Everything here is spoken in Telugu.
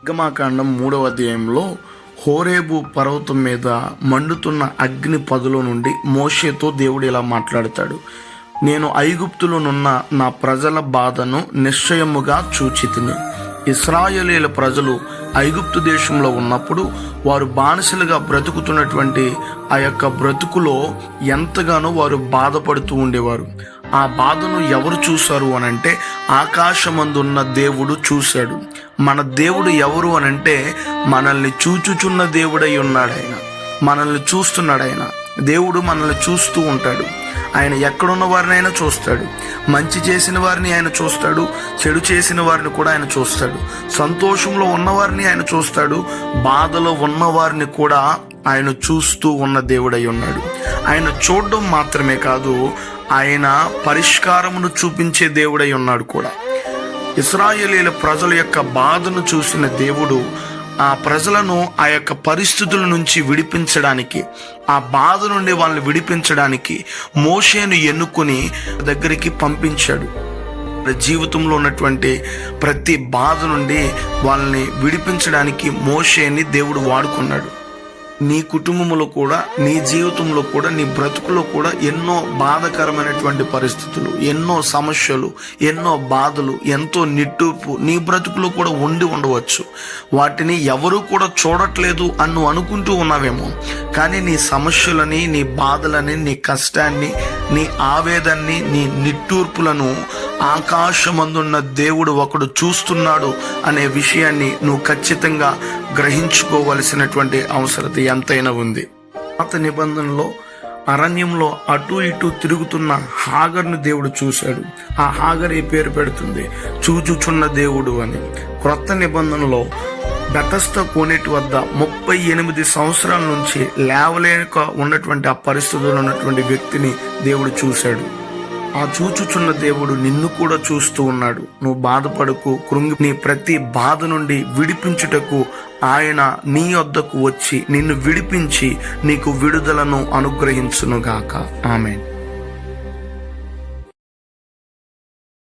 నిర్గమాకాండం 3వ అధ్యాయంలో హోరేబు పర్వతం మీద మండుతున్న అగ్ని పదుల నుండి మోషేతో దేవుడు ఇలా మాట్లాడతాడు. నేను ఐగుప్తులోనున్న నా ప్రజల బాధను నిశ్చయముగా చూచితిని. ఇశ్రాయేలీయుల ప్రజలు ఐగుప్తు దేశంలో ఉన్నప్పుడు వారు బానిసలుగా బ్రతుకుతున్నటువంటి ఆ యొక్క బ్రతుకులో ఎంతగానో వారు బాధపడుతూ ఉండేవారు. ఆ బాధను ఎవరు చూశారు అనంటే ఆకాశమందున్న దేవుడు చూశాడు. మన దేవుడు ఎవరు అనంటే మనల్ని చూచుచున్న దేవుడై ఉన్నాడు. ఆయన మనల్ని చూస్తున్నాడు. ఆయన దేవుడు మనల్ని చూస్తూ ఉంటాడు. ఆయన ఎక్కడున్న వారిని ఆయన చూస్తాడు. మంచి చేసిన వారిని ఆయన చూస్తాడు, చెడు చేసిన వారిని కూడా ఆయన చూస్తాడు. సంతోషంలో ఉన్నవారిని ఆయన చూస్తాడు, బాధలో ఉన్నవారిని కూడా ఆయన చూస్తూ ఉన్న దేవుడై ఉన్నాడు. ఆయన చూడడం మాత్రమే కాదు, ఆయన పరిష్కారమును చూపించే దేవుడై ఉన్నాడు కూడా. ఇశ్రాయేలీయుల ప్రజల యొక్క బాధను చూసిన దేవుడు ఆ ప్రజలను ఆ యొక్క పరిస్థితుల నుంచి విడిపించడానికి, ఆ బాధ నుండి వాళ్ళని విడిపించడానికి మోషేను ఎన్నుకొని దగ్గరికి పంపించాడు. జీవితంలో ఉన్నటువంటి ప్రతి బాధ నుండి వాళ్ళని విడిపించడానికి మోషేని దేవుడు వాడుకున్నాడు. నీ కుటుంబంలో కూడా, నీ జీవితంలో కూడా, నీ బ్రతుకులో కూడా ఎన్నో బాధకరమైనటువంటి పరిస్థితులు, ఎన్నో సమస్యలు, ఎన్నో బాధలు, ఎంతో నిట్టూర్పు నీ బ్రతుకులో కూడా ఉండవచ్చు. వాటిని ఎవరు కూడా చూడట్లేదు అని నువ్వు అనుకుంటూ ఉన్నావేమో. కానీ నీ సమస్యలని, నీ బాధలని, నీ కష్టాన్ని, నీ ఆవేదన్ని, నీ నిట్టూర్పులను ఆకాశమందున్న దేవుడు ఒకడు చూస్తున్నాడు అనే విషయాన్ని నువ్వు ఖచ్చితంగా గ్రహించుకోవలసినటువంటి అవసరత ఎంతైనా ఉంది. పాత నిబంధనలో అరణ్యంలో అటు ఇటు తిరుగుతున్న హాగర్ను దేవుడు చూశాడు. ఆ హాగర్ ఈ పేరు పెడుతుంది, చూచుచున్న దేవుడు అని. క్రొత్త నిబంధనలో బెతస్దా కోనేటి వద్ద 38 సంవత్సరాల నుంచి లేవలేక ఉన్నటువంటి ఆ పరిస్థితుల్లో ఉన్నటువంటి వ్యక్తిని దేవుడు చూశాడు. ఆ చూచుచున్న దేవుడు నిన్ను కూడా చూస్తూ ఉన్నాడు. నువ్వు బాధపడకు, కృంగి నీ ప్రతి బాధ నుండి విడిపించుటకు ఆయన నీ వద్దకు వచ్చి నిన్ను విడిపించి నీకు విడుదలను అనుగ్రహించునుగాక. ఆమేన్.